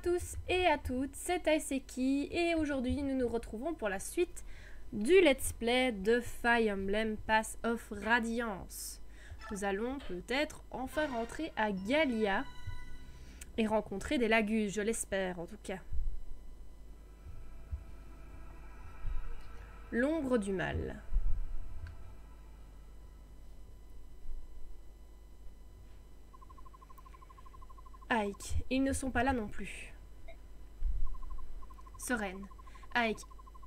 tous et à toutes, c'est Aiseki et aujourd'hui nous nous retrouvons pour la suite du let's play de Fire Emblem Path of Radiance. Nous allons peut-être enfin rentrer à Galia et rencontrer des Lagus, je l'espère en tout cas. L'ombre du mal. Ike, ils ne sont pas là non plus. Soren, Ike,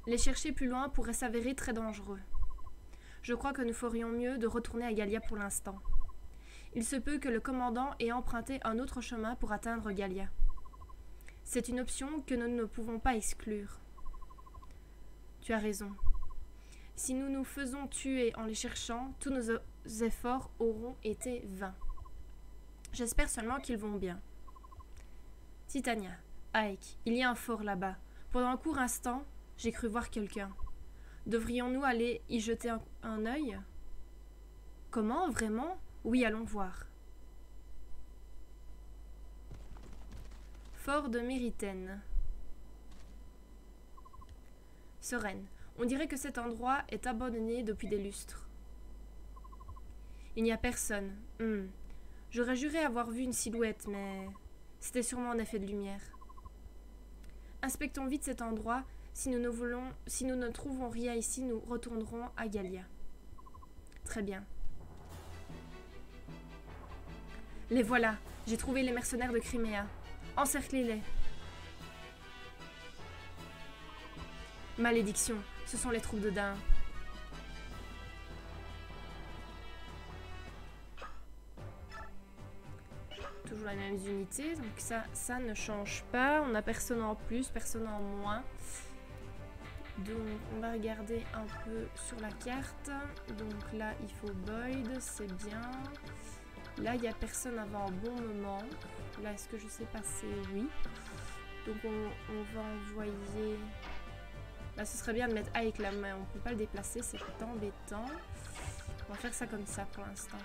les chercher plus loin pourrait s'avérer très dangereux. Je crois que nous ferions mieux de retourner à Galia pour l'instant. Il se peut que le commandant ait emprunté un autre chemin pour atteindre Galia. C'est une option que nous ne pouvons pas exclure. Tu as raison. Si nous nous faisons tuer en les cherchant, tous nos efforts auront été vains. J'espère seulement qu'ils vont bien. Titania, Ike, il y a un fort là-bas. Pendant un court instant, j'ai cru voir quelqu'un. Devrions-nous aller y jeter un œil? Comment, vraiment? Oui, allons voir. Fort de Méritaine. Soren, on dirait que cet endroit est abandonné depuis des lustres. Il n'y a personne. J'aurais juré avoir vu une silhouette, mais c'était sûrement un effet de lumière. Inspectons vite cet endroit. Si nous ne trouvons rien ici, nous retournerons à Galia. Très bien. Les voilà. J'ai trouvé les mercenaires de Crimea. Encerclez-les. Malédiction, ce sont les troupes de Dain. Toujours les mêmes unités, donc ça ne change pas. On n'a personne en plus, personne en moins. Donc on va regarder un peu sur la carte. Donc là il faut Boyd, c'est bien. Là il n'y a personne avant un bon moment. Là est-ce que je sais passer? Oui. Donc on va envoyer... Là ce serait bien de mettre avec la main, on ne peut pas le déplacer, c'est embêtant. On va faire ça comme ça pour l'instant.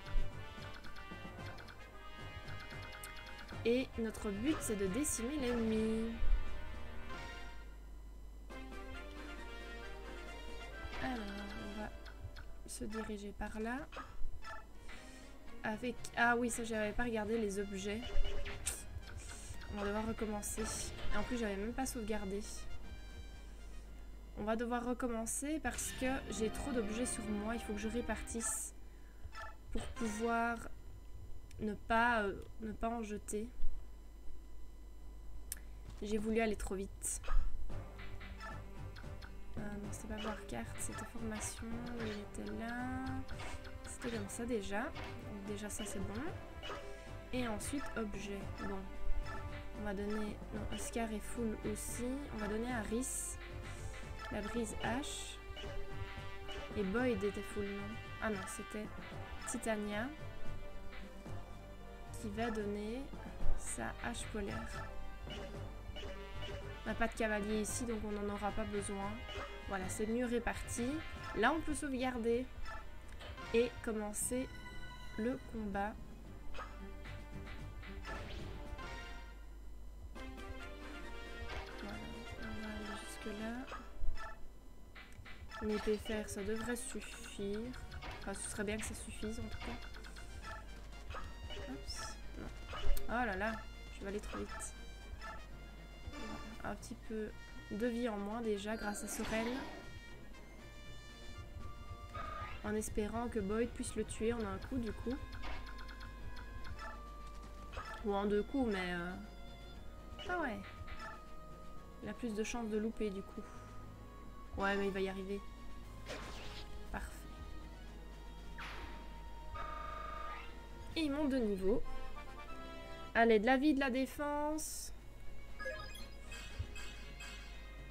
Et notre but c'est de décimer l'ennemi. Alors on va se diriger par là. Avec... Ah oui, ça j'avais pas regardé les objets. On va devoir recommencer. Et en plus j'avais même pas sauvegardé. On va devoir recommencer parce que j'ai trop d'objets sur moi. Il faut que je répartisse pour pouvoir ne pas en jeter. J'ai voulu aller trop vite. Non, c'était pas voir carte, c'était formation. Il était là. C'était comme ça déjà. Donc déjà ça c'est bon. Et ensuite objet. Bon. On va donner... Non, Oscar est full aussi. On va donner à Rhys la brise H. Et Boyd était full, non? Ah non, c'était Titania qui va donner sa hache polaire. On n'a pas de cavalier ici, donc on n'en aura pas besoin. Voilà, c'est mieux réparti. Là, on peut sauvegarder et commencer le combat. Voilà, on va aller jusque-là. Une épée fer, ça devrait suffire. Enfin, ce serait bien que ça suffise en tout cas. Oups, non. Oh là là, je vais aller trop vite. Un petit peu de vie en moins déjà grâce à Soren. En espérant que Boyd puisse le tuer en un coup du coup. Ou en deux coups mais... Ah ouais. Il a plus de chances de louper du coup. Ouais mais il va y arriver. Parfait. Et il monte de niveau. Allez, de la vie, de la défense.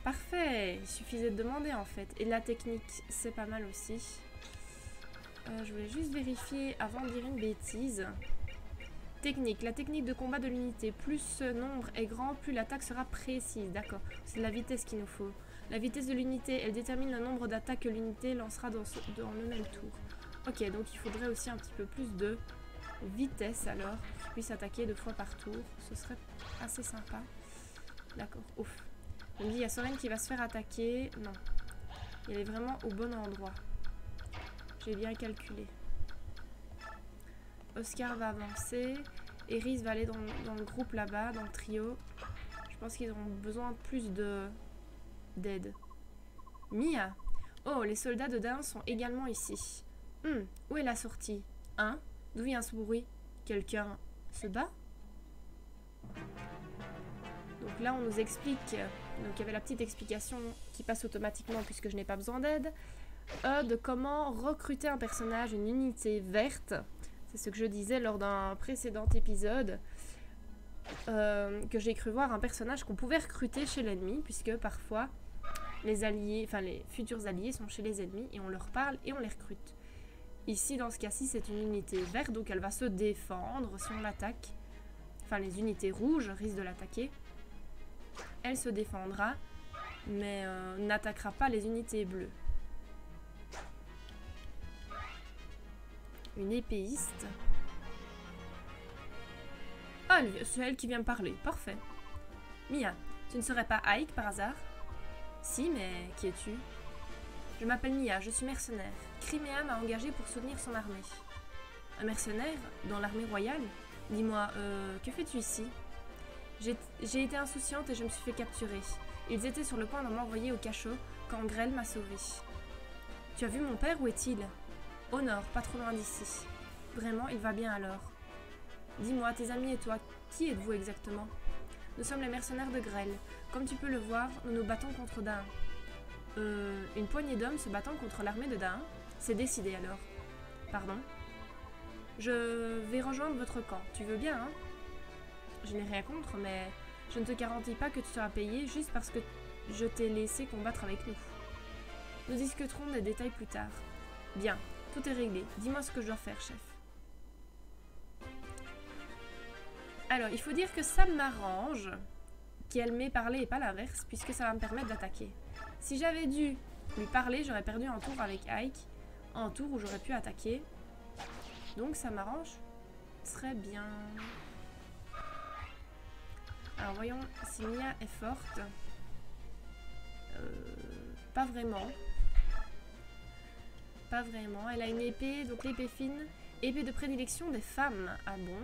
Parfait, il suffisait de demander en fait. Et la technique, c'est pas mal aussi. Je voulais juste vérifier avant de dire une bêtise. Technique, la technique de combat de l'unité. Plus ce nombre est grand, plus l'attaque sera précise. D'accord, c'est de la vitesse qu'il nous faut. La vitesse de l'unité, elle détermine le nombre d'attaques que l'unité lancera dans le même tour. Ok, donc il faudrait aussi un petit peu plus de vitesse alors. Pour qu'il puisse attaquer 2 fois par tour. Ce serait assez sympa. D'accord, ouf. On me dit, il y a Soren qui va se faire attaquer. Non. Il est vraiment au bon endroit. J'ai bien calculé. Oscar va avancer. Eris va aller dans le groupe là-bas, dans le trio. Je pense qu'ils auront besoin de plus d'aide. Mia. Oh, les soldats de Dain sont également ici. Où est la sortie? Hein? D'où vient ce bruit? Quelqu'un se bat? Donc là, on nous explique... Donc il y avait la petite explication qui passe automatiquement puisque je n'ai pas besoin d'aide. De comment recruter un personnage, une unité verte. C'est ce que je disais lors d'un précédent épisode. Que j'ai cru voir un personnage qu'on pouvait recruter chez l'ennemi, puisque parfois les alliés, enfin les futurs alliés sont chez les ennemis et on leur parle et on les recrute. Ici, dans ce cas-ci, c'est une unité verte, donc elle va se défendre si on l'attaque. Enfin, les unités rouges risquent de l'attaquer. Elle se défendra, mais n'attaquera pas les unités bleues. Une épéiste. Ah, c'est elle qui vient me parler. Parfait. Mia, tu ne serais pas Ike par hasard? Si, mais qui es-tu? Je m'appelle Mia, je suis mercenaire. Crimea m'a engagée pour soutenir son armée. Un mercenaire? Dans l'armée royale? Dis-moi, que fais-tu ici? J'ai été insouciante et je me suis fait capturer. Ils étaient sur le point de m'envoyer au cachot quand Grêle m'a sauvée. Tu as vu mon père, où est-il? Au nord, pas trop loin d'ici. Vraiment, il va bien alors. Dis-moi, tes amis et toi, qui êtes-vous exactement? Nous sommes les mercenaires de Grêle. Comme tu peux le voir, nous nous battons contre Dain. Une poignée d'hommes se battant contre l'armée de Dain? C'est décidé alors. Pardon? Je vais rejoindre votre camp. Tu veux bien, hein? Je n'ai rien contre, mais je ne te garantis pas que tu seras payé juste parce que je t'ai laissé combattre avec nous. Nous discuterons des détails plus tard. Bien, tout est réglé. Dis-moi ce que je dois faire, chef. Alors, il faut dire que ça m'arrange qu'elle m'ait parlé et pas l'inverse, puisque ça va me permettre d'attaquer. Si j'avais dû lui parler, j'aurais perdu un tour avec Ike, un tour où j'aurais pu attaquer. Donc ça m'arrange très bien. Alors voyons si Mia est forte. Pas vraiment. Pas vraiment. Elle a une épée, donc l'épée fine. Épée de prédilection des femmes. Ah bon?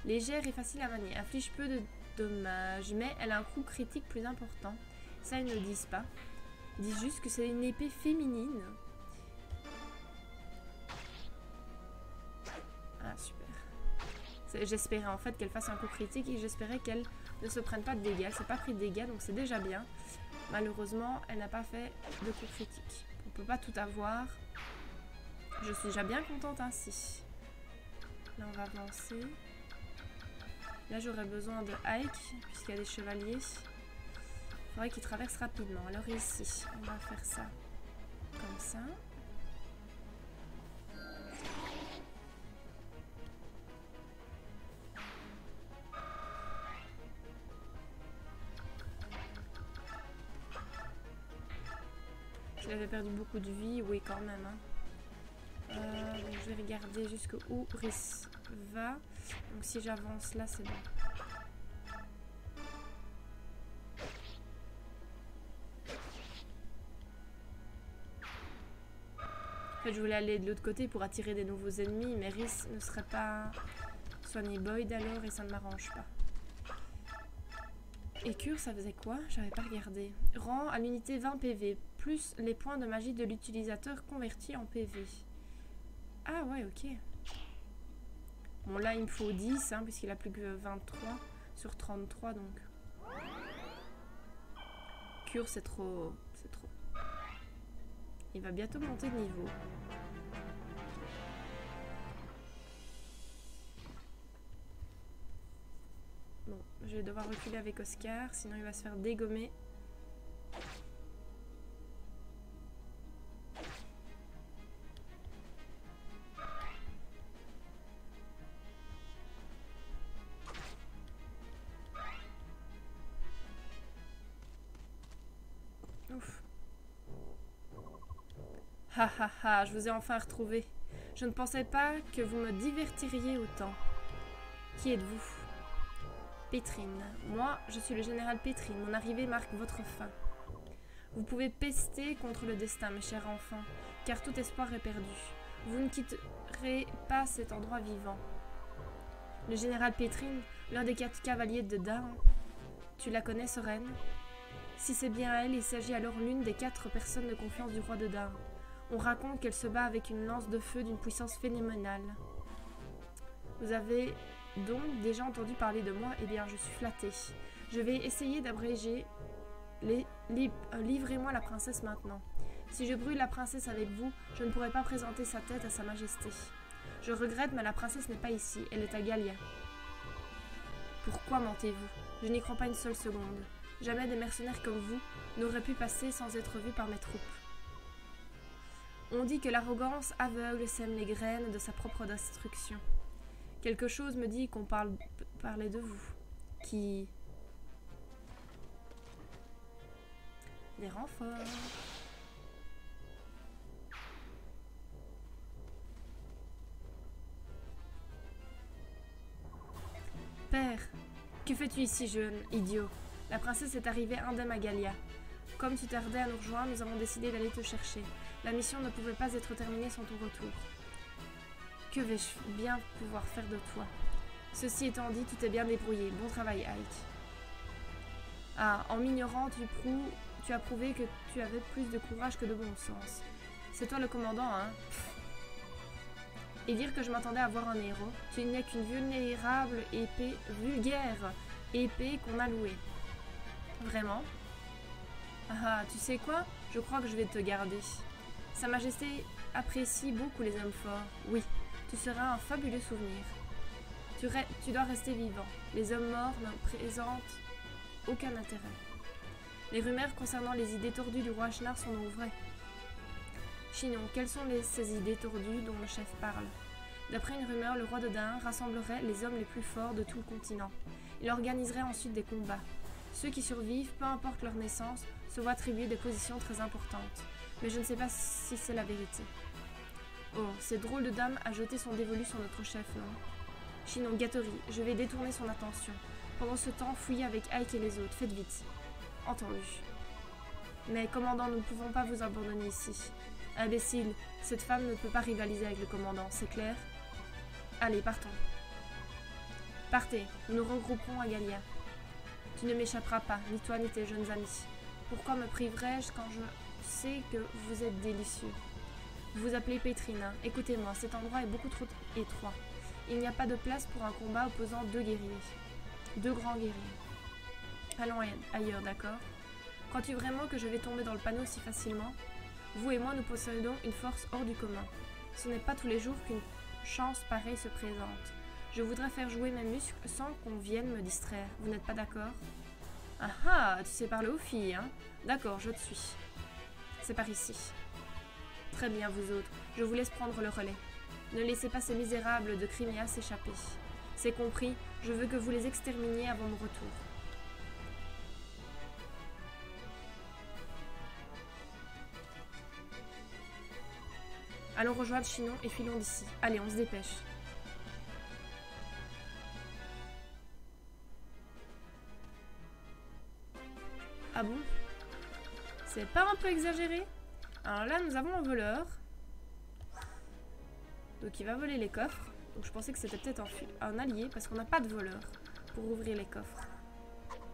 Légère et facile à manier. Inflige peu de dommages, mais elle a un coup critique plus important. Ça, ils ne le disent pas. Ils disent juste que c'est une épée féminine. Ah, super. J'espérais en fait qu'elle fasse un coup critique et j'espérais qu'elle ne se prenne pas de dégâts. Elle s'est pas pris de dégâts, donc c'est déjà bien. Malheureusement, elle n'a pas fait de coup critique. On peut pas tout avoir. Je suis déjà bien contente ainsi. Là, on va avancer. Là, j'aurais besoin de Ike, puisqu'il y a des chevaliers. Il faudrait qu'il traverse rapidement. Alors ici, on va faire ça comme ça. Il avait perdu beaucoup de vie, oui quand même. Hein. Donc je vais regarder jusqu'où Rhys va. Donc si j'avance là, c'est bon. En fait, je voulais aller de l'autre côté pour attirer des nouveaux ennemis, mais Rhys ne serait pas soigné Boyd alors et ça ne m'arrange pas. Et cure, ça faisait quoi? J'avais pas regardé. Rend à l'unité 20 PV, plus les points de magie de l'utilisateur convertis en PV. Ah ouais, ok. Bon, là, il me faut 10, hein, puisqu'il a plus que 23 sur 33, donc... Cure, c'est trop... C'est trop. Il va bientôt monter de niveau. Bon, je vais devoir reculer avec Oscar, sinon il va se faire dégommer. Ouf. Ha ha ha, je vous ai enfin retrouvé. Je ne pensais pas que vous me divertiriez autant. Qui êtes-vous? Pétrine. Moi, je suis le général Pétrine. Mon arrivée marque votre fin. Vous pouvez pester contre le destin, mes chers enfants, car tout espoir est perdu. Vous ne quitterez pas cet endroit vivant. Le général Pétrine, l'un des 4 cavaliers de Dain. Tu la connais, Soren? Si c'est bien elle, il s'agit alors l'une des 4 personnes de confiance du roi de Dain. On raconte qu'elle se bat avec une lance de feu d'une puissance phénoménale. Vous avez donc déjà entendu parler de moi? Eh bien, je suis flattée. Je vais essayer d'abréger. Livrez-moi la princesse maintenant. Si je brûle la princesse avec vous, je ne pourrai pas présenter sa tête à sa majesté. Je regrette, mais la princesse n'est pas ici. Elle est à Gallia. Pourquoi mentez-vous? Je n'y crois pas une seule seconde. Jamais des mercenaires comme vous n'auraient pu passer sans être vus par mes troupes. On dit que l'arrogance aveugle sème les graines de sa propre destruction. Quelque chose me dit qu'on parlait de vous. Qui... Des renforts. Père, que fais-tu ici, jeune idiot? La princesse est arrivée indemne à Gallia. Comme tu tardais à nous rejoindre, nous avons décidé d'aller te chercher. La mission ne pouvait pas être terminée sans ton retour. Que vais-je bien pouvoir faire de toi? Ceci étant dit, tout est bien débrouillé. Bon travail, Ike. Ah, en m'ignorant, tu as prouvé que tu avais plus de courage que de bon sens. C'est toi le commandant, hein? Et dire que je m'attendais à voir un héros. Tu n'es qu'une vulnérable épée, vulgaire épée qu'on a louée. Vraiment? Ah, tu sais quoi? Je crois que je vais te garder. Sa Majesté apprécie beaucoup les hommes forts. Oui, tu seras un fabuleux souvenir. Tu dois rester vivant. Les hommes morts ne présentent aucun intérêt. Les rumeurs concernant les idées tordues du roi Ashnar sont donc vraies. Chinon, quelles sont ces idées tordues dont le chef parle? D'après une rumeur, le roi de Dain rassemblerait les hommes les plus forts de tout le continent. Il organiserait ensuite des combats. Ceux qui survivent, peu importe leur naissance, se voient attribuer des positions très importantes. Mais je ne sais pas si c'est la vérité. Oh, cette drôle de dame a jeté son dévolu sur notre chef, non? Chinon, Gatterie, je vais détourner son attention. Pendant ce temps, fouillez avec Ike et les autres. Faites vite. Entendu. Mais, commandant, nous ne pouvons pas vous abandonner ici. Imbécile, cette femme ne peut pas rivaliser avec le commandant, c'est clair? Allez, partons. Partez, nous nous regrouperons à Gallia. Tu ne m'échapperas pas, ni toi ni tes jeunes amis. Pourquoi me priverais-je quand je sais que vous êtes délicieux? Vous vous appelez Pétrine, hein? Écoutez-moi, cet endroit est beaucoup trop étroit. Il n'y a pas de place pour un combat opposant 2 guerriers. 2 grands guerriers. Allons ailleurs, d'accord? Crois-tu vraiment que je vais tomber dans le panneau si facilement? Vous et moi, nous possédons une force hors du commun. Ce n'est pas tous les jours qu'une chance pareille se présente. Je voudrais faire jouer mes muscles sans qu'on vienne me distraire. Vous n'êtes pas d'accord? Ah ah, tu sais parler aux filles, hein? D'accord, je te suis. C'est par ici. Très bien, vous autres. Je vous laisse prendre le relais. Ne laissez pas ces misérables de Crimea s'échapper. C'est compris, je veux que vous les exterminiez avant mon retour. Allons rejoindre Chinon et filons d'ici. Allez, on se dépêche. Ah bon? C'est pas un peu exagéré? Alors là, nous avons un voleur. Donc il va voler les coffres. Donc je pensais que c'était peut-être un allié parce qu'on n'a pas de voleur pour ouvrir les coffres.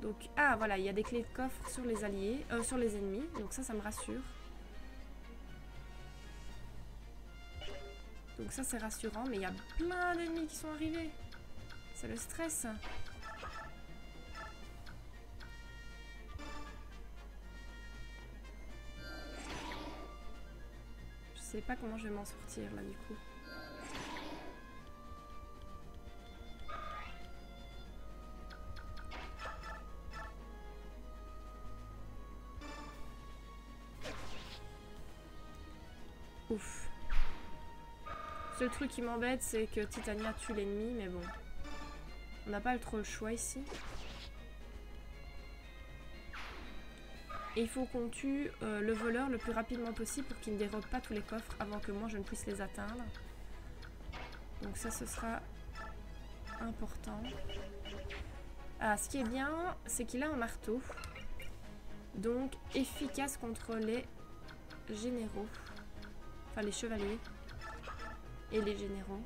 Donc, ah voilà, il y a des clés de coffre sur les alliés, sur les ennemis. Donc ça me rassure. Donc ça c'est rassurant, mais il y a plein d'ennemis qui sont arrivés. C'est le stress. Je sais pas comment je vais m'en sortir là du coup. Ouf. Le seul truc qui m'embête, c'est que Titania tue l'ennemi, mais bon. On n'a pas trop le choix ici. Et il faut qu'on tue le voleur le plus rapidement possible pour qu'il ne dérobe pas tous les coffres avant que moi je ne puisse les atteindre. Donc ça, ce sera important. Ah, ce qui est bien, c'est qu'il a un marteau. Donc, efficace contre les généraux. Enfin, les chevaliers. Et les généraux.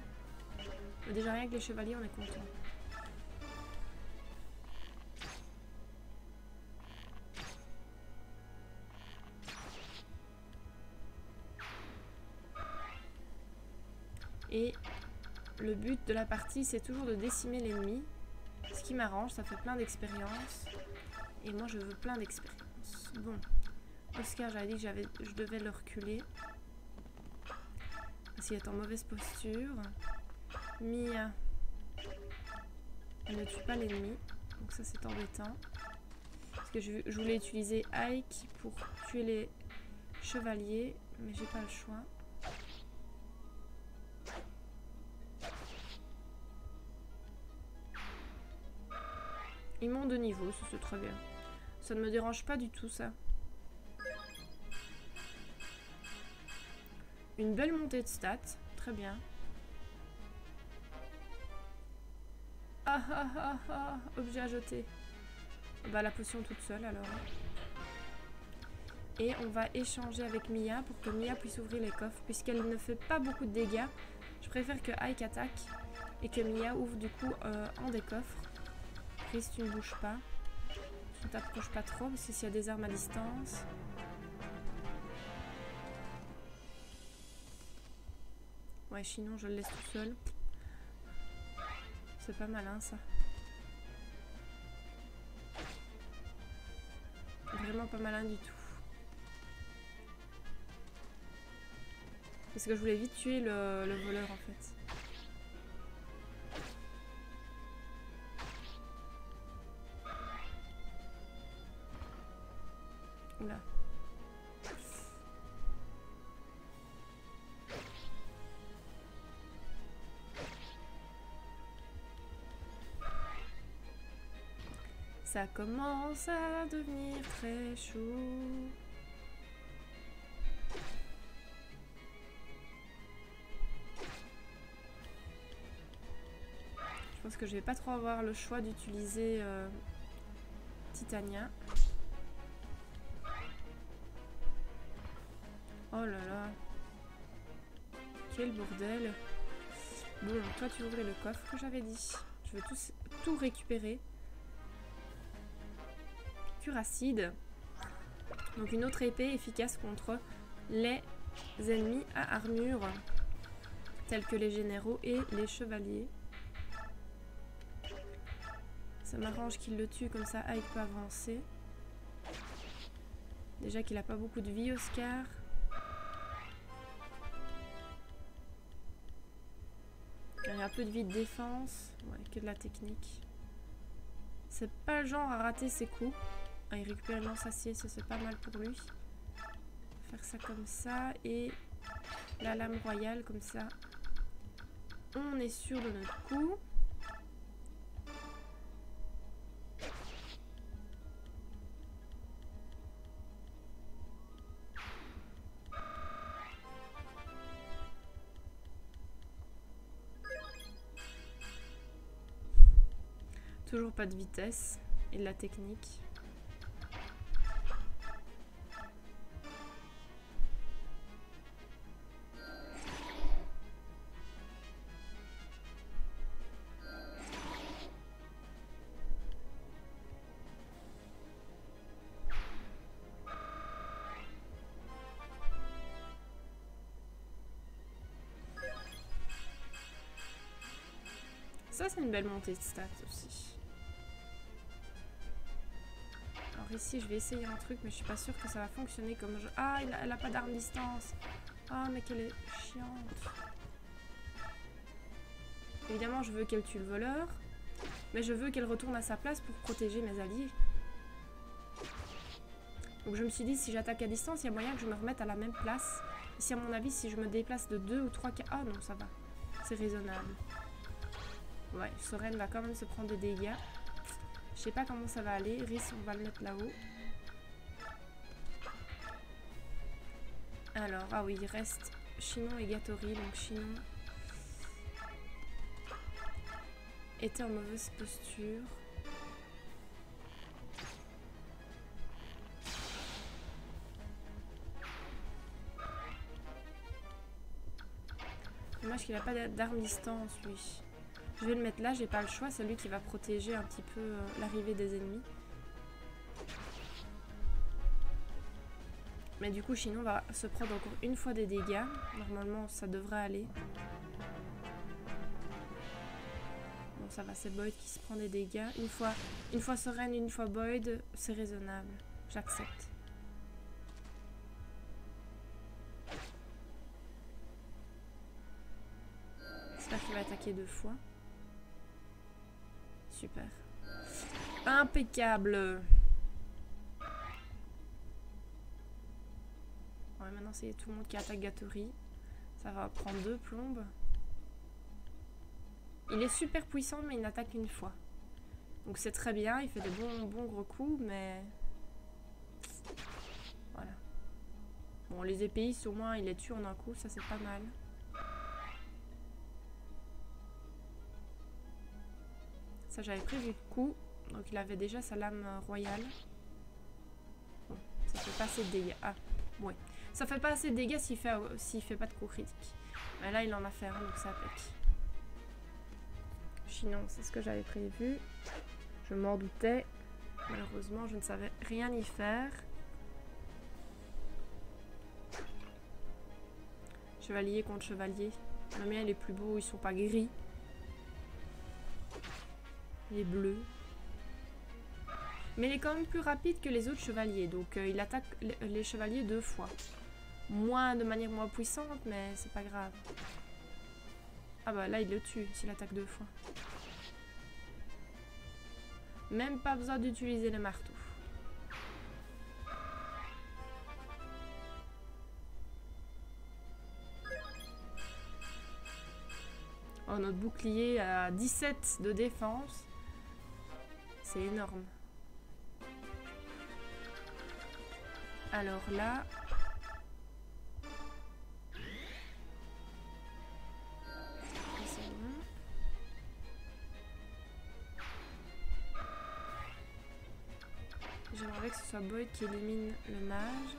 Mais déjà, rien que les chevaliers, on est content. Et le but de la partie, c'est toujours de décimer l'ennemi. Ce qui m'arrange, ça fait plein d'expérience. Et moi, je veux plein d'expérience. Bon. Oscar, j'avais dit que je devais le reculer. Parce qu'il est en mauvaise posture. Mia. Elle ne tue pas l'ennemi. Donc ça, c'est embêtant. Parce que je voulais utiliser Ike pour tuer les chevaliers. Mais j'ai pas le choix. Ils montent de niveau, ça c'est très bien. Ça ne me dérange pas du tout ça. Une belle montée de stats, très bien. Ah ah ah ah, objet à jeter. Bah la potion toute seule alors. Et on va échanger avec Mia pour que Mia puisse ouvrir les coffres. Puisqu'elle ne fait pas beaucoup de dégâts, je préfère que Ike attaque et que Mia ouvre du coup un des coffres. Chris, tu ne bouges pas. Tu ne t'approches pas trop parce que s'il y a des armes à distance. Ouais, sinon je le laisse tout seul. C'est pas malin ça. Vraiment pas malin du tout. Parce que je voulais vite tuer le voleur en fait. Oula. Ça commence à devenir très chaud. Je pense que je vais pas trop avoir le choix d'utiliser Titania. Oh là là. Quel bordel. Bon, toi tu ouvrais le coffre que j'avais dit. Je veux tout récupérer. Acide. Donc une autre épée efficace contre les ennemis à armure tels que les généraux et les chevaliers. Ça m'arrange qu'il le tue comme ça Ike peut avancer. Déjà qu'il a pas beaucoup de vie Oscar. Il y a un peu de vie de défense. Ouais, que de la technique. C'est pas le genre à rater ses coups. Ah, il récupère le lance-acier, ça c'est pas mal pour lui. Faire ça comme ça et la lame royale comme ça. On est sûr de notre coup. Toujours pas de vitesse et de la technique. Ça, c'est une belle montée de stats aussi. Alors ici, je vais essayer un truc, mais je suis pas sûre que ça va fonctionner comme je... Ah, elle a pas d'arme distance. Ah, mais qu'elle est chiante. Évidemment, je veux qu'elle tue le voleur. Mais je veux qu'elle retourne à sa place pour protéger mes alliés. Donc je me suis dit, si j'attaque à distance, il y a moyen que je me remette à la même place. Ici, à mon avis, si je me déplace de 2 ou 3 cas... Ah non, ça va. C'est raisonnable. Ouais, Soren va quand même se prendre des dégâts. Je sais pas comment ça va aller. Rhys, on va le mettre là-haut. Alors, ah oui, il reste Chinon et Gatori. Donc Chinon était en mauvaise posture. Dommage qu'il n'a pas d'arme distance, lui. Je vais le mettre là, j'ai pas le choix. C'est lui qui va protéger un petit peu l'arrivée des ennemis. Mais du coup, Chinon va se prendre encore une fois des dégâts. Normalement, ça devrait aller. Bon, ça va, c'est Boyd qui se prend des dégâts. Une fois Soren, une fois Boyd, c'est raisonnable. J'accepte. J'espère qu'il va attaquer 2 fois. Super. Impeccable. Ouais, maintenant c'est tout le monde qui attaque Gatori. Ça va prendre 2 plombes. Il est super puissant, mais il n'attaque qu'une fois. Donc c'est très bien, il fait des bons gros coups, mais... Voilà. Bon, les épéistes, au moins, il les tue en un coup, ça c'est pas mal. Ça, j'avais prévu le coup. Donc il avait déjà sa lame royale. Bon, ça fait pas assez de dégâts. Ah, ouais. Ça fait pas assez de dégâts s'il fait pas de coup critique. Mais là, il en a fait un, donc ça attaque. Chinon, c'est ce que j'avais prévu. Je m'en doutais. Malheureusement, je ne savais rien y faire. Chevalier contre chevalier. Le mien, il est plus beau, ils sont pas gris. Il est bleu. Mais il est quand même plus rapide que les autres chevaliers. Donc il attaque les chevaliers 2 fois. De manière moins puissante, mais c'est pas grave. Ah bah là il le tue s'il attaque 2 fois. Même pas besoin d'utiliser le marteau. Oh, notre bouclier a 17 de défense. C'est énorme. Alors là... C'est bon. J'aimerais que ce soit Boyd qui élimine le mage.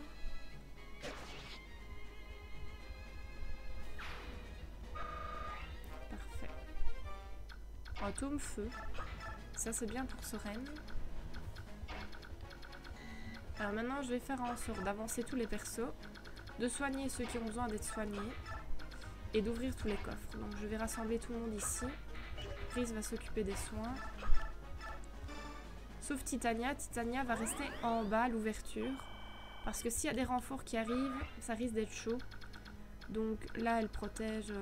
Parfait. Un tome feu. Ça c'est bien pour Soren. Alors maintenant je vais faire en sorte d'avancer tous les persos, de soigner ceux qui ont besoin d'être soignés et d'ouvrir tous les coffres. Donc je vais rassembler tout le monde ici. Chris va s'occuper des soins. Sauf Titania. Titania va rester en bas à l'ouverture. Parce que s'il y a des renforts qui arrivent, ça risque d'être chaud. Donc là elle protège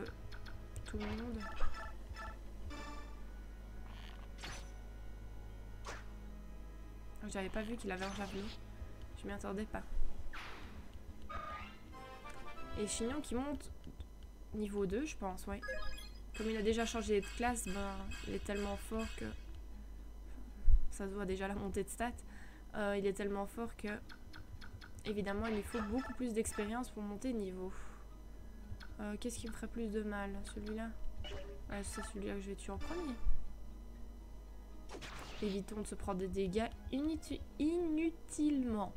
tout le monde. J'avais pas vu qu'il avait un javelot. Je m'y attendais pas. Et Chinon qui monte niveau 2, je pense, ouais. Comme il a déjà changé de classe, ben, il est tellement fort que... Ça se voit déjà la montée de stats. Il est tellement fort que... Évidemment, il lui faut beaucoup plus d'expérience pour monter de niveau. Qu'est-ce qui me ferait plus de mal? Celui-là? C'est celui-là que je vais tuer en premier. Évitons de se prendre des dégâts inutilement.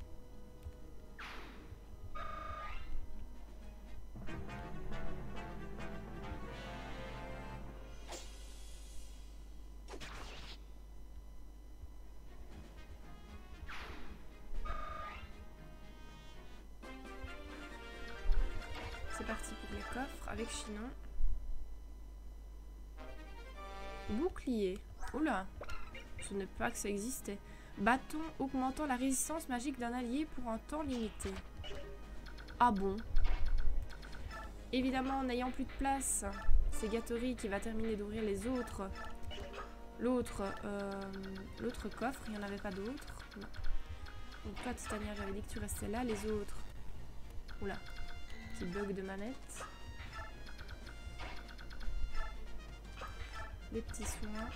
C'est parti pour les coffres avec Chinon. Bouclier. Oula. Je ne sais pas que ça existait. Bâton augmentant la résistance magique d'un allié pour un temps limité. Ah bon? Évidemment, en n'ayant plus de place, c'est Gatori qui va terminer d'ouvrir les autres. L'autre coffre, il n'y en avait pas d'autres. Donc toi, Titania, j'avais dit que tu restais là. Les autres... Oula. Petit bug de manette. Les petits soins.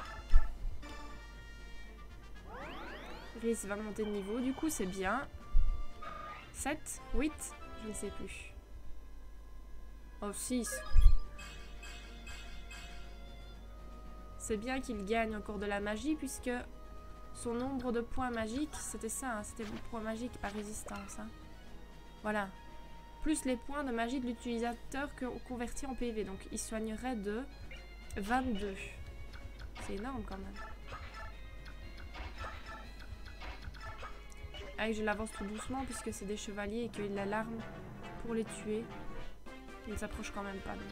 Rhys va monter de niveau, du coup c'est bien. 7, 8, je ne sais plus. Oh, 6. C'est bien qu'il gagne encore de la magie puisque son nombre de points magiques, c'était ça, hein, c'était le point magique par résistance. Hein. Voilà. plus les points de magie de l'utilisateur convertis en PV. Donc il soignerait de 22. C'est énorme quand même. Allez, je l'avance tout doucement puisque c'est des chevaliers et qu'il a l'arme pour les tuer. Il ne s'approche quand même pas donc.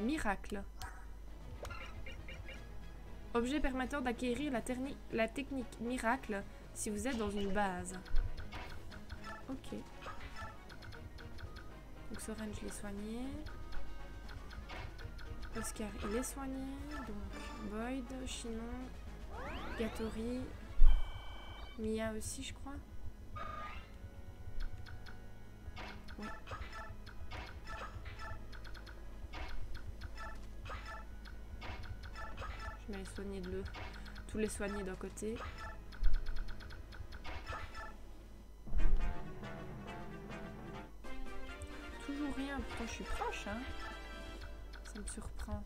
Miracle. Objet permettant d'acquérir la technique miracle si vous êtes dans une base. Ok. Donc Soren, je l'ai soigné. Oscar, il est soigné. Donc Boyd, Chinon, Gatori, Mia aussi, je crois. Oui. Je vais les soigner de l'eau. Tous les soigner d'un côté. Toujours rien, pourtant je suis proche, hein. Ça me surprend.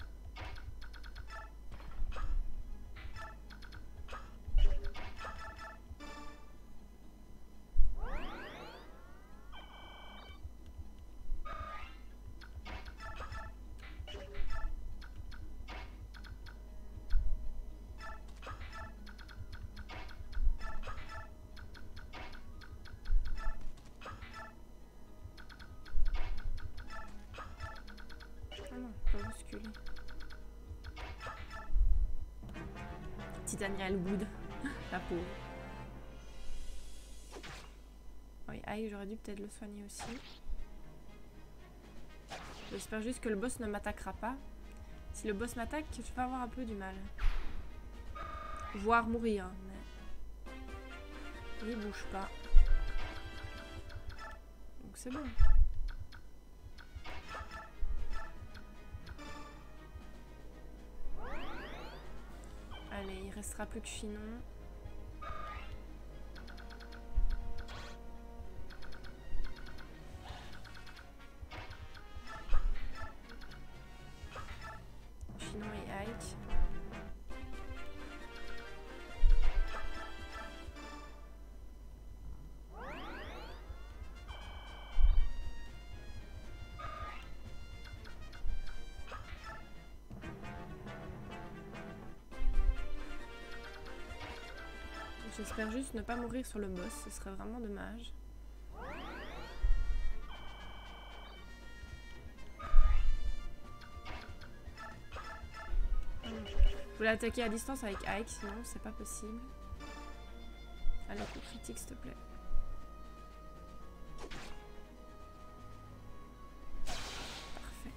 Titania Elwood, la pauvre. Oui, aïe, j'aurais dû peut-être le soigner aussi. J'espère juste que le boss ne m'attaquera pas. Si le boss m'attaque, je vais avoir un peu du mal. Voire mourir, mais il bouge pas. Donc c'est bon. Allez, il restera plus que Chinon. Chinon et Ike. J'espère juste ne pas mourir sur le boss, ce serait vraiment dommage. Je voulais attaquer à distance avec Ike, sinon c'est pas possible. Allez, coup critique s'il te plaît. Parfait.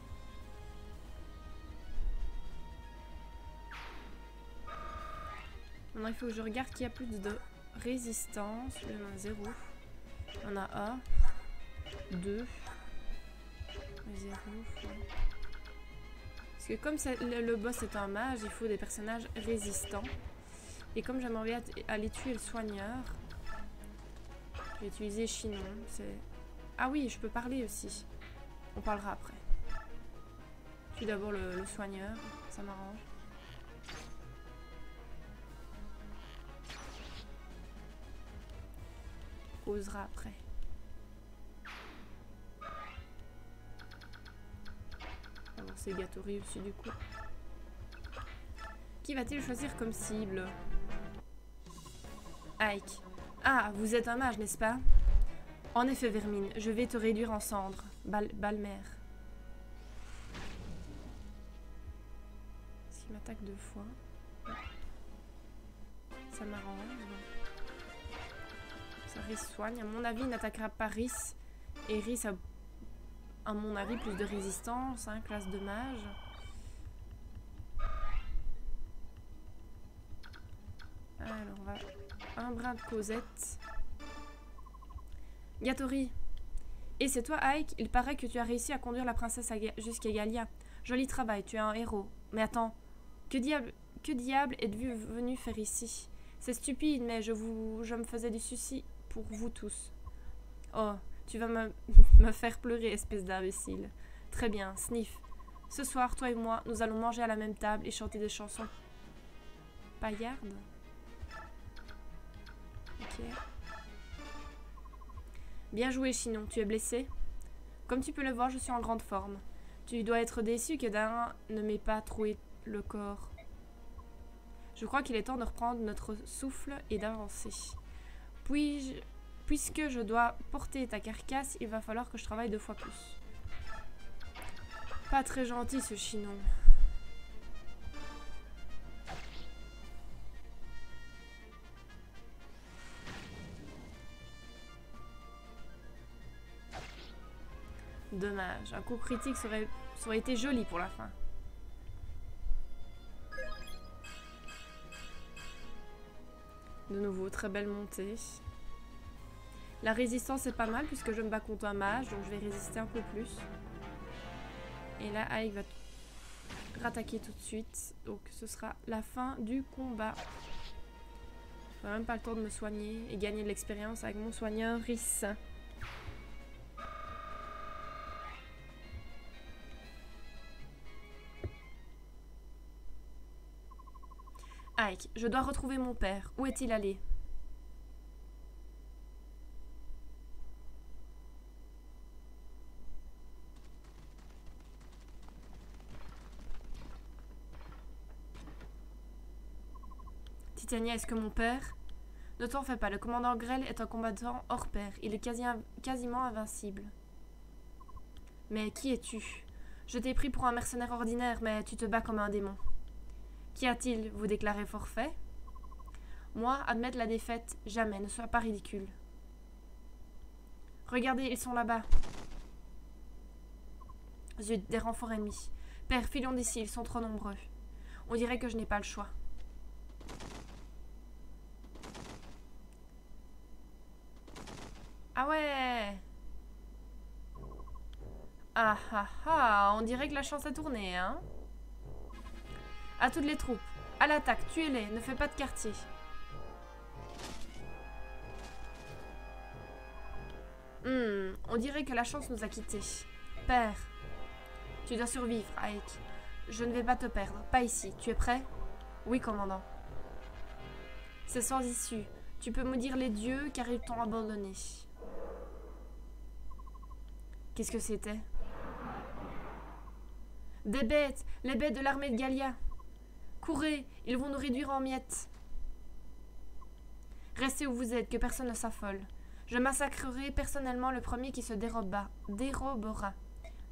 Maintenant il faut que je regarde qu'il y a plus de résistance. Il y en a 0. Il y en a 1. 2. 0. Parce que comme le boss est un mage, il faut des personnages résistants. Et comme j'aimerais aller tuer le soigneur, je vais utiliser Chinon. Ah oui, je peux parler aussi. On parlera après. Je tue d'abord le soigneur, ça m'arrange. Osera après. Alors c'est Gatori aussi du coup. Qui va-t-il choisir comme cible? Ike. Ah, vous êtes un mage, n'est-ce pas? En effet, Vermine, je vais te réduire en cendres. Balmer. Est-ce qu'il m'attaque 2 fois? Ça m'arrange. Ça Rhys soigne. À mon avis, il n'attaquera pas Rhys. Et Rhys a, à mon avis, plus de résistance, hein, classe de mage. Alors, on va... Un brin de Cosette. Gatori. Et c'est toi, Ike? Il paraît que tu as réussi à conduire la princesse jusqu'à Galia. Joli travail, tu es un héros. Mais attends, que diable êtes-vous venu faire ici? C'est stupide, mais je me faisais du souci pour vous tous. Oh, tu vas me faire pleurer, espèce d'imbécile. Très bien, Sniff. Ce soir, toi et moi, nous allons manger à la même table et chanter des chansons paillardes. Ok. Bien joué, Chinon. Tu es blessé? Comme tu peux le voir, je suis en grande forme. Tu dois être déçu que Dain ne m'ait pas troué le corps. Je crois qu'il est temps de reprendre notre souffle et d'avancer. Puisque je dois porter ta carcasse, il va falloir que je travaille 2 fois plus. Pas très gentil, ce Chinon. Dommage. Un coup critique ça aurait été joli pour la fin. De nouveau, très belle montée. La résistance est pas mal puisque je me bats contre un mage, donc je vais résister un peu plus. Et là, Ike va rattaquer tout de suite. Donc ce sera la fin du combat. Je n'ai même pas le temps de me soigner et gagner de l'expérience avec mon soigneur Rhys. Ike, je dois retrouver mon père. Où est-il allé? Titania, est-ce que mon père... Ne t'en fais pas, le commandant Grell est un combattant hors pair. Il est quasiment invincible. Mais qui es-tu? Je t'ai pris pour un mercenaire ordinaire, mais tu te bats comme un démon. Qu'y a-t-il? Vous déclarez forfait? Moi, admettre la défaite, jamais, ne sois pas ridicule. Regardez, ils sont là-bas. Zut, des renforts ennemis. Père, filons d'ici, ils sont trop nombreux. On dirait que je n'ai pas le choix. Ah ouais! Ah ah ah, on dirait que la chance a tourné, hein? À toutes les troupes, à l'attaque, tuez-les, ne fais pas de quartier. On dirait que la chance nous a quittés. Père, tu dois survivre, Ike. Je ne vais pas te perdre, pas ici. Tu es prêt? Oui, commandant. C'est sans issue. Tu peux maudire les dieux car ils t'ont abandonné. Qu'est-ce que c'était? Des bêtes! Les bêtes de l'armée de Gallia! Courez! Ils vont nous réduire en miettes! Restez où vous êtes, que personne ne s'affole. Je massacrerai personnellement le premier qui se dérobera.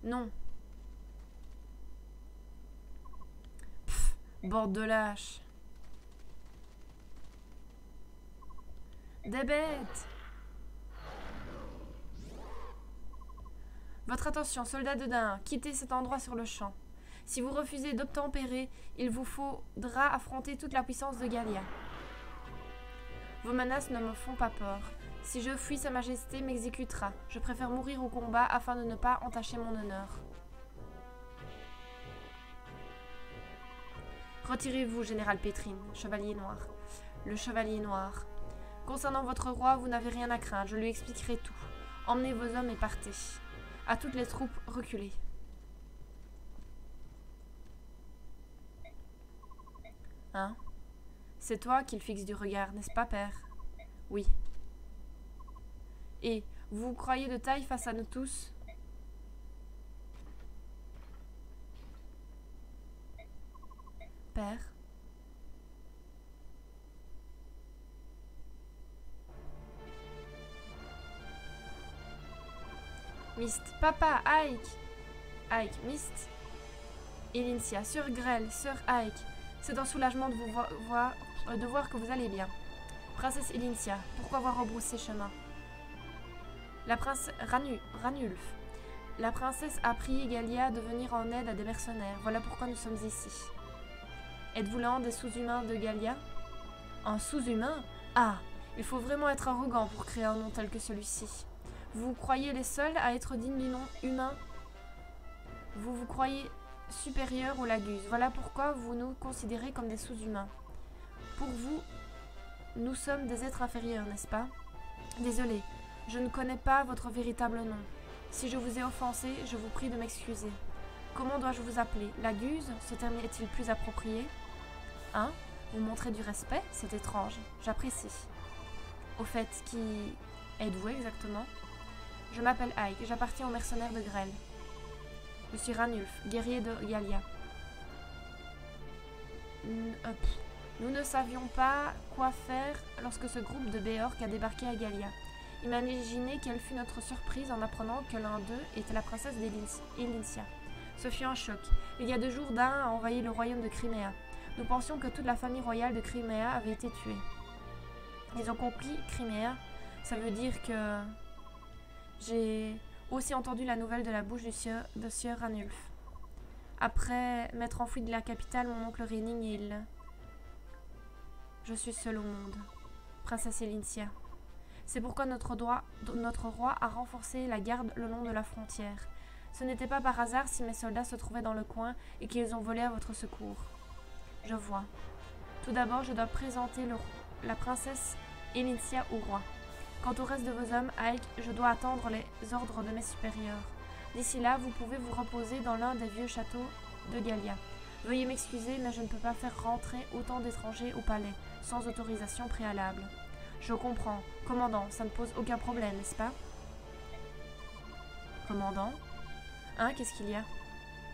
Non. Pfff, bande de lâches. Des bêtes! Votre attention, soldats de Dain, quittez cet endroit sur le champ. Si vous refusez d'obtempérer, il vous faudra affronter toute la puissance de Gallia. Vos menaces ne me font pas peur. Si je fuis, Sa Majesté m'exécutera. Je préfère mourir au combat afin de ne pas entacher mon honneur. Retirez-vous, général Pétrine, chevalier noir. Le chevalier noir. Concernant votre roi, vous n'avez rien à craindre, je lui expliquerai tout. Emmenez vos hommes et partez. À toutes les troupes, reculez. Hein? C'est toi qu'il fixe du regard, n'est-ce pas, père? Oui. Et vous croyez de taille face à nous tous? Père? Mist, papa, Ike. Ike, Mist. Elincia, Sœur Grell, Sœur Ike. C'est un soulagement de vous de voir que vous allez bien. Princesse Elincia, pourquoi avoir rebroussé chemin? La princesse Ranulf. La princesse a prié Gallia de venir en aide à des mercenaires. Voilà pourquoi nous sommes ici. Êtes-vous l'un des sous-humains de Gallia? Un sous-humain? Ah, il faut vraiment être arrogant pour créer un nom tel que celui-ci. Vous croyez les seuls à être dignes du nom humain? Vous vous croyez supérieur aux Lagus. Voilà pourquoi vous nous considérez comme des sous-humains. Pour vous, nous sommes des êtres inférieurs, n'est-ce pas? Désolé, je ne connais pas votre véritable nom. Si je vous ai offensé, je vous prie de m'excuser. Comment dois-je vous appeler? Laguse? Ce terme est-il plus approprié? Hein? Vous montrez du respect? C'est étrange. J'apprécie. Au fait, qui êtes-vous exactement? Je m'appelle Ike, j'appartiens aux mercenaires de Grêle. Je suis Ranulf, guerrier de Gallia. Nous ne savions pas quoi faire lorsque ce groupe de Béorques a débarqué à Gallia. Imaginez quelle fut notre surprise en apprenant que l'un d'eux était la princesse d'Elincia. Ce fut un choc. Il y a 2 jours, Dain a envahi le royaume de Crimea. Nous pensions que toute la famille royale de Crimea avait été tuée. Ils ont compris Crimea. Ça veut dire que j'ai aussi entendu la nouvelle de la bouche de sieur Ranulf. Après m'être enfui de la capitale, mon oncle Renning, je suis seule au monde. Princesse Elincia. C'est pourquoi notre roi a renforcé la garde le long de la frontière. Ce n'était pas par hasard si mes soldats se trouvaient dans le coin et qu'ils ont volé à votre secours. Je vois. Tout d'abord, je dois présenter la princesse Elincia au roi. Quant au reste de vos hommes, Ike, je dois attendre les ordres de mes supérieurs. D'ici là, vous pouvez vous reposer dans l'un des vieux châteaux de Gallia. Veuillez m'excuser, mais je ne peux pas faire rentrer autant d'étrangers au palais, sans autorisation préalable. Je comprends. Commandant, ça ne pose aucun problème, n'est-ce pas? Commandant? Hein, qu'est-ce qu'il y a?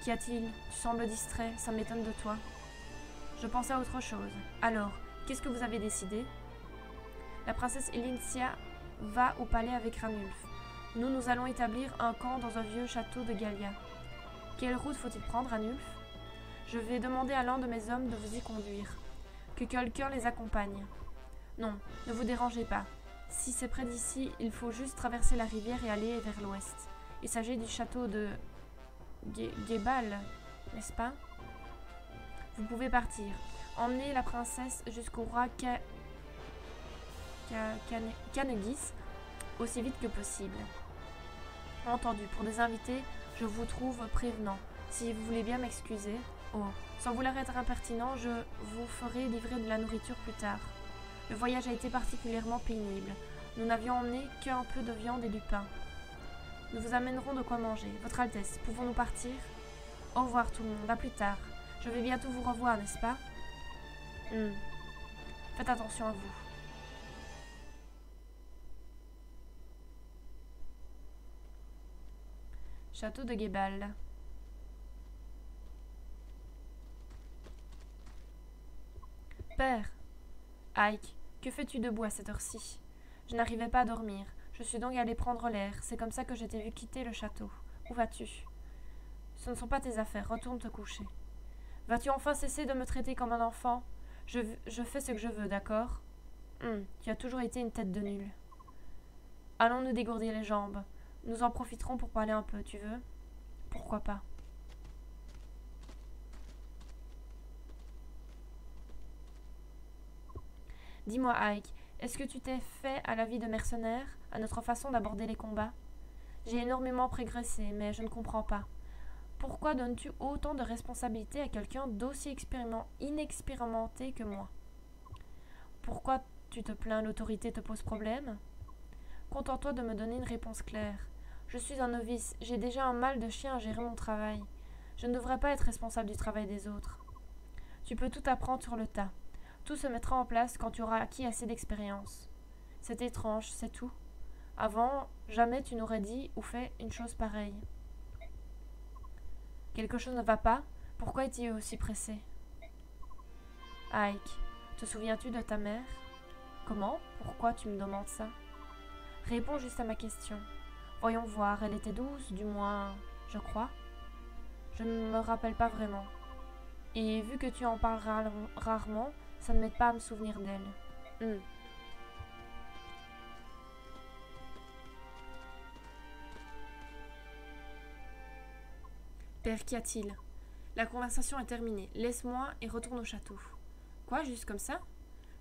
Qu'y a-t-il? Tu sembles distrait, ça m'étonne de toi. Je pensais à autre chose. Alors, qu'est-ce que vous avez décidé? La princesse Elincia va au palais avec Ranulf. Nous allons établir un camp dans un vieux château de Gallia. Quelle route faut-il prendre, Ranulf? Je vais demander à l'un de mes hommes de vous y conduire. Que quelqu'un les accompagne. Non, ne vous dérangez pas. Si c'est près d'ici, il faut juste traverser la rivière et aller vers l'ouest. Il s'agit du château de Gebal, n'est-ce pas? Vous pouvez partir. Emmenez la princesse jusqu'au roi Canegis aussi vite que possible. Entendu, pour des invités, je vous trouve prévenant. Si vous voulez bien m'excuser. Oh, sans vouloir être impertinent, je vous ferai livrer de la nourriture plus tard. Le voyage a été particulièrement pénible. Nous n'avions emmené qu'un peu de viande et du pain. Nous vous amènerons de quoi manger. Votre Altesse, pouvons-nous partir? Au revoir tout le monde, à plus tard. Je vais bientôt vous revoir, n'est-ce pas? Faites attention à vous. Château de Gebal. Père! Ike, que fais-tu debout à cette heure-ci? Je n'arrivais pas à dormir. Je suis donc allée prendre l'air. C'est comme ça que je t'ai vu quitter le château. Où vas-tu? Ce ne sont pas tes affaires. Retourne te coucher. Vas-tu enfin cesser de me traiter comme un enfant? Je fais ce que je veux, d'accord? Tu as toujours été une tête de nul. Allons nous dégourdir les jambes. Nous en profiterons pour parler un peu, tu veux? Pourquoi pas? Dis-moi, Ike, est-ce que tu t'es fait à la vie de mercenaire, à notre façon d'aborder les combats? J'ai énormément progressé, mais je ne comprends pas. Pourquoi donnes-tu autant de responsabilités à quelqu'un d'aussi inexpérimenté que moi? Pourquoi tu te plains, l'autorité te pose problème? Contente-toi de me donner une réponse claire. Je suis un novice, j'ai déjà un mal de chien à gérer mon travail. Je ne devrais pas être responsable du travail des autres. Tu peux tout apprendre sur le tas. Tout se mettra en place quand tu auras acquis assez d'expérience. C'est étrange, c'est tout. Avant, jamais tu n'aurais dit ou fait une chose pareille. Quelque chose ne va pas? Pourquoi es-tu aussi pressé? Ike, te souviens-tu de ta mère? Comment? Pourquoi tu me demandes ça? Réponds juste à ma question. Voyons voir, elle était douce, du moins, je crois. Je ne me rappelle pas vraiment. Et vu que tu en parles rarement, ça ne m'aide pas à me souvenir d'elle. Père, qu'y a-t-il? La conversation est terminée. Laisse-moi et retourne au château. Quoi, juste comme ça?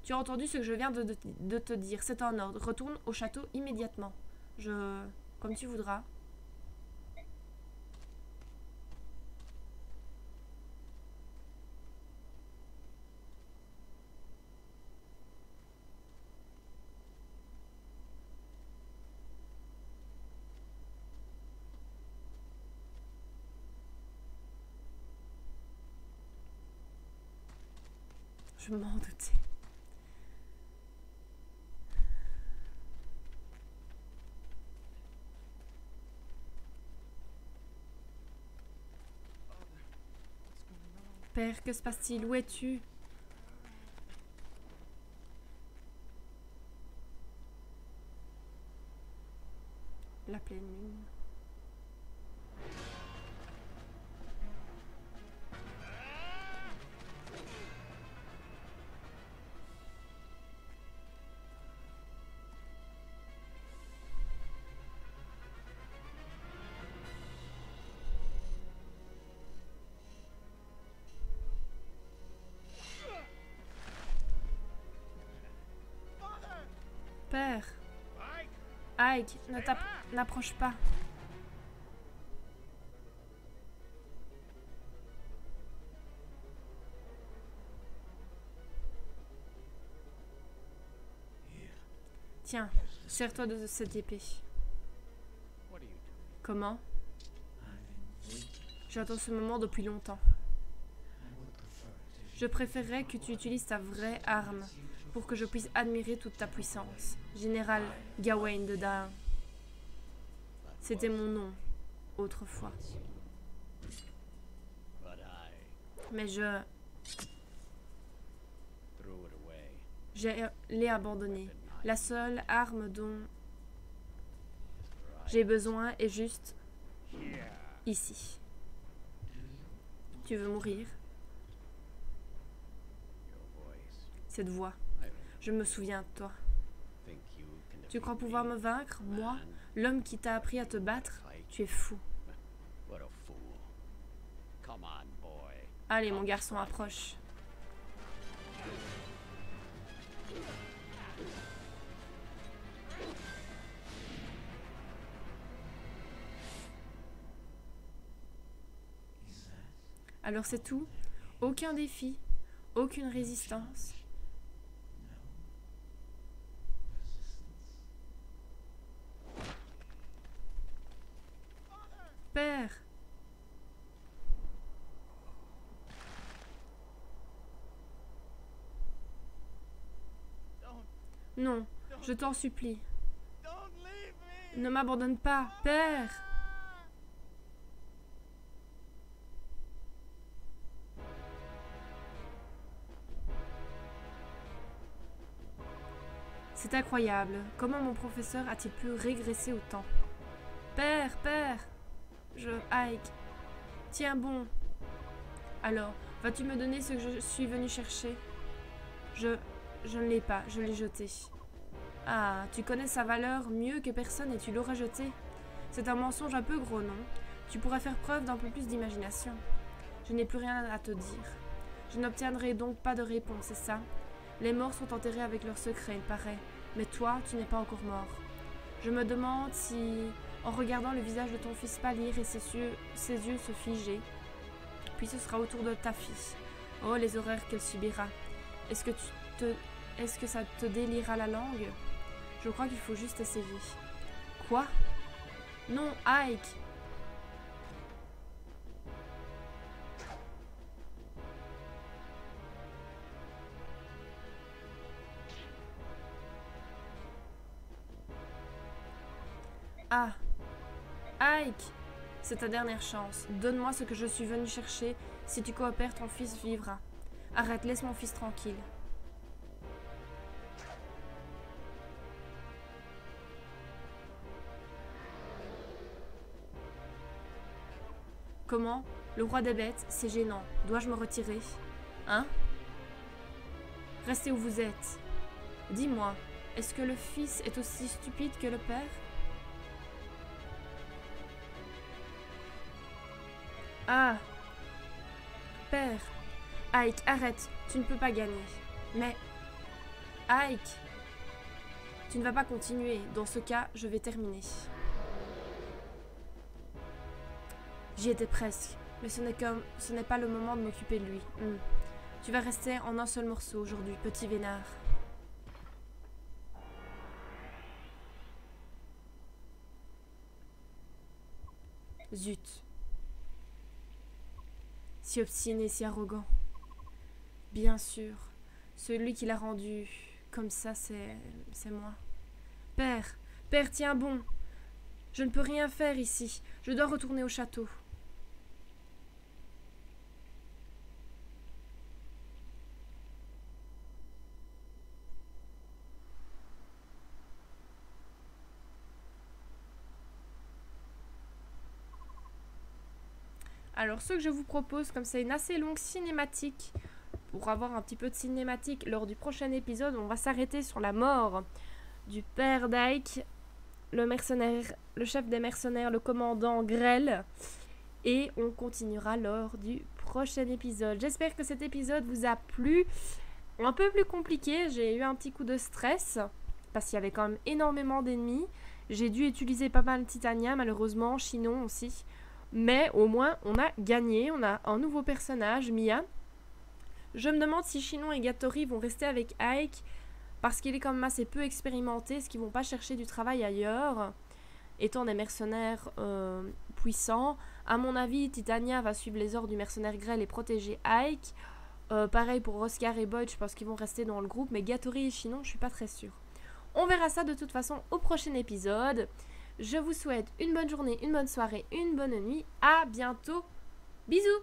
Tu as entendu ce que je viens de te dire. C'est un ordre. Retourne au château immédiatement. Comme tu voudras. Je m'en doutais. Père, que se passe-t-il? Où es-tu? La pleine lune. Père. Ike, n'approche pas. Tiens, sers-toi de cette épée. Comment? J'attends ce moment depuis longtemps. Je préférerais que tu utilises ta vraie arme pour que je puisse admirer toute ta puissance. Général Gawain de Dain. C'était mon nom, autrefois. Mais je l'ai abandonné. La seule arme dont j'ai besoin est juste ici. Tu veux mourir? Cette voix, je me souviens de toi. Tu crois pouvoir me vaincre, moi, l'homme qui t'a appris à te battre? Tu es fou. Allez, mon garçon, approche. Alors c'est tout? Aucun défi? Aucune résistance? Père! Non, je t'en supplie. Ne m'abandonne pas, Père! C'est incroyable. Comment mon professeur a-t-il pu régresser autant? Père, père! Ike. Tiens bon. Alors, vas-tu me donner ce que je suis venu chercher? Je ne l'ai pas, je l'ai jeté. Ah, tu connais sa valeur mieux que personne et tu l'aurais jeté. C'est un mensonge un peu gros, non? Tu pourrais faire preuve d'un peu plus d'imagination. Je n'ai plus rien à te dire. Je n'obtiendrai donc pas de réponse, c'est ça? Les morts sont enterrés avec leurs secrets, il paraît. Mais toi, tu n'es pas encore mort. Je me demande si, en regardant le visage de ton fils pâlir et ses yeux se figer, puis ce sera au tour de ta fille. Oh, les horreurs qu'elle subira. Est-ce que ça te délira la langue? Je crois qu'il faut juste essayer. Quoi? Non, Ike! Ah! Ike! C'est ta dernière chance. Donne-moi ce que je suis venu chercher. Si tu coopères, ton fils vivra. Arrête, laisse mon fils tranquille. Comment? Le roi des bêtes, c'est gênant. Dois-je me retirer? Hein? Restez où vous êtes. Dis-moi, est-ce que le fils est aussi stupide que le père? Ah! Père! Ike, arrête, tu ne peux pas gagner. Mais... Ike! Tu ne vas pas continuer. Dans ce cas, je vais terminer. J'y étais presque, mais ce n'est pas le moment de m'occuper de lui. Tu vas rester en un seul morceau aujourd'hui, petit vénard. Zut. Si obstiné, si arrogant. Bien sûr, celui qui l'a rendu comme ça, c'est moi. Père, père, tiens bon. Je ne peux rien faire ici. Je dois retourner au château. Alors ce que je vous propose, comme c'est une assez longue cinématique, pour avoir un petit peu de cinématique lors du prochain épisode, on va s'arrêter sur la mort du père d'Ike, le mercenaire, le chef des mercenaires, le commandant Grell. Et on continuera lors du prochain épisode. J'espère que cet épisode vous a plu. Un peu plus compliqué, j'ai eu un petit coup de stress, parce qu'il y avait quand même énormément d'ennemis. J'ai dû utiliser pas mal de Titania, malheureusement, Chinon aussi. Mais au moins, on a gagné. On a un nouveau personnage, Mia. Je me demande si Chinon et Gattori vont rester avec Ike, parce qu'il est quand même assez peu expérimenté. Est-ce qu'ils vont pas chercher du travail ailleurs, étant des mercenaires puissants. À mon avis, Titania va suivre les ordres du mercenaire Grell et protéger Ike. Pareil pour Oscar et Boyd, je pense qu'ils vont rester dans le groupe. Mais Gattori et Chinon, je suis pas très sûre. On verra ça de toute façon au prochain épisode. Je vous souhaite une bonne journée, une bonne soirée, une bonne nuit. À bientôt. Bisous.